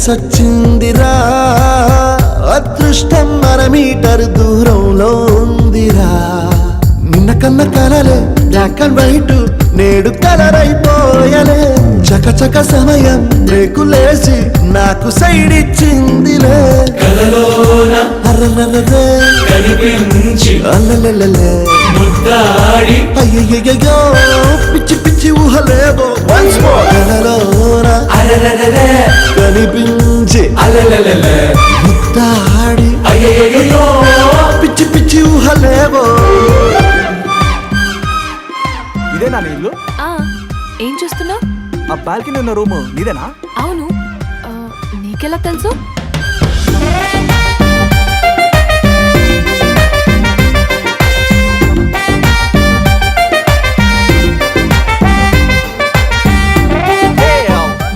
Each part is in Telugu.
కలిసొచ్చిందిరా అదృష్టం మన మీటర్ దూరంలో ఉందిరా నిన్న కన్న కలలే బ్లాక్ అండ్ వైట్ నేడు కలర్ అయిపోయలే చకచక సమయం రేకులేసి నాకు సైడ్ ఇచ్చిందిలే కలలోన అర్రర్రర్రే కనిపించి అల్లలలలే ముద్దాడి అయ్యయ్యయ్యో పిచ్చి పిచ్చి ఊహలేవో వన్స్ మోర్ కలలోన అలలలలే కనిపించి అలలలలే ముద్దాడి అయ్యయ్యయ్యో పిచ్చి పిచ్చి ఊహలేవో ఇదేనా నీ ఇల్లు? ఏం చూస్తున్నావు? ఆ బాల్కనీ ఉన్న రూమ్ నీదేనా? అవును. నీకెలా తెలుసు?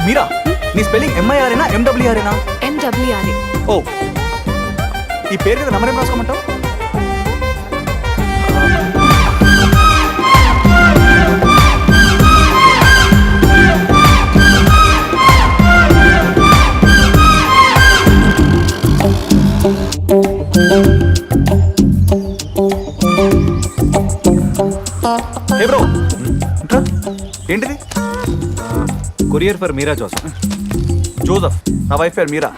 మీరా, నీ స్పెల్లింగ్ ఎంఐఆర్ఏనా ఎండబ్ల్యూఆర్ఏనా? MWRA. ఓ, ఈ పేరు మీద నంబర్ ఏం రాసుకోమంటావు? హే బ్రో, ఏంటిది? Courier for Meera Joseph. Joseph, నా వైఫ్ పేరు మీరా.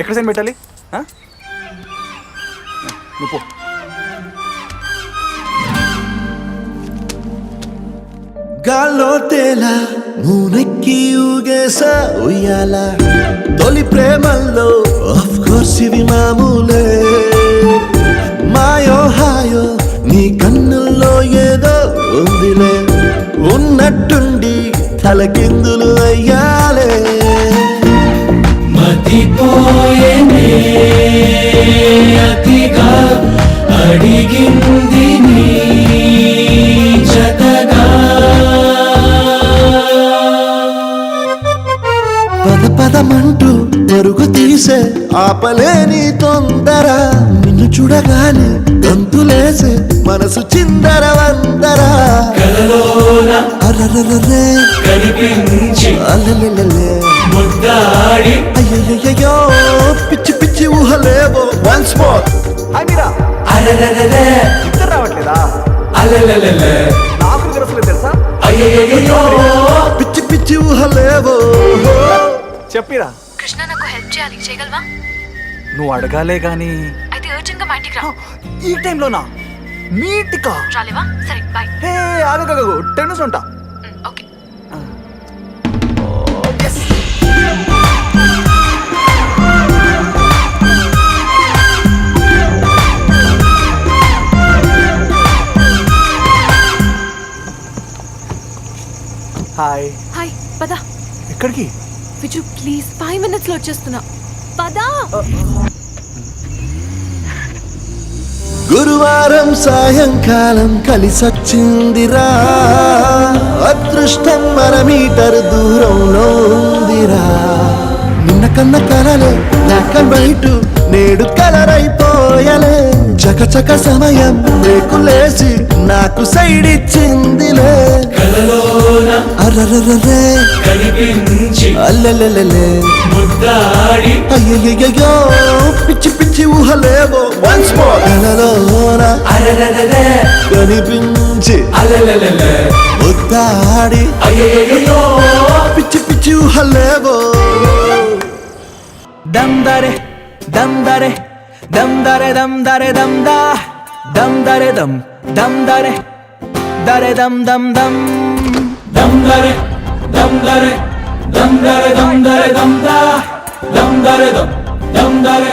ఎక్కడ సెండ్ పెట్టాలి? నువ్వు పో. గాల్లో తేలా మూనెక్కి ఊగేసా ఉయ్యాల తొలి ప్రేమల్లో ఆఫ్ కోర్స్ ఇవి మామూలే మాయో హాయో నీ కన్నుల్లో ఏదో ఉందిలే ఉన్నట్టుండి తలకిందులు అయ్యాలే మతిపోయేనే అతిగా అడిగింది నీ జతగా పద పదమంటూ పరుగు తీసే ఆపలేని తొందర నిన్ను చూడగానే గంతులేసే మనసు చిందర వందర కలలోన అర్రర్రర్రే కనిపించి అల్లలలలే ముద్దాడి అయ్యయ్యయ్యో పిచ్చి పిచ్చి ఊహలేవో వన్స్ మోర్ హాయ్ మీరా. అలలలలే ఇద్దరు రావట్లేదా? అలలలలే నాకు తెలుసులేదు తెలుసా? అయ్యయ్యయ్యో పిచ్చి పిచ్చి ఊహలేవో చెప్పిరా. కృష్ణ, నాకు హెల్ప్ చేయాలి. చేయగలవా? నువ్వు అడగాలే గాని అయితే అర్జెంట్ గా మా ఇంటికి రా. ఈ టైంలోనా? మీటికా? రాలేవా? సరే, బాయ్. హే, ఆగు 10 minutes ఉంటా. ఓకే. హాయ్. హాయ్, పద. ఎక్కడికి? విజు, ప్లీజ్ 5 minutes లో వచ్చేస్తున్నా. పదా. గురువారం సాయంకాలం కలిసొచ్చిందిరా అదృష్టం మన మీటర్ దూరంలో ఉందిరా నిన్న కన్న కలలే బ్లాక్ అండ్ వైట్ నేడు కలర్ అయిపోయలే చకచక సమయం రేకులేసి నాకు సైడ్ ఇచ్చిందిలే కలలోన అర్రర్రర్రే కనిపించి అల్లలలలే ముద్దాడి అయ్యయ్యయ్యో పిచ్చి పిచ్చి ఊహలేవో వన్స్ మోర్ కలలోన అలలలలే కనిపించి అలలలలే ముద్దాడి అయ్యయ్యయ్యో పిచ్చి పిచ్చి ఊహలేవో దమ్ దరే దమ్ దరే దమ్ దరే దమ్ దరే దమ్ దా దమ్ దరే దమ్ దరే దరే దమ్ దమ్ దమ్ దమ్ దరే దమ్ దరే దమ్ దరే దమ్ దరే దమ్ దా దమ్ దరే దమ్ దరే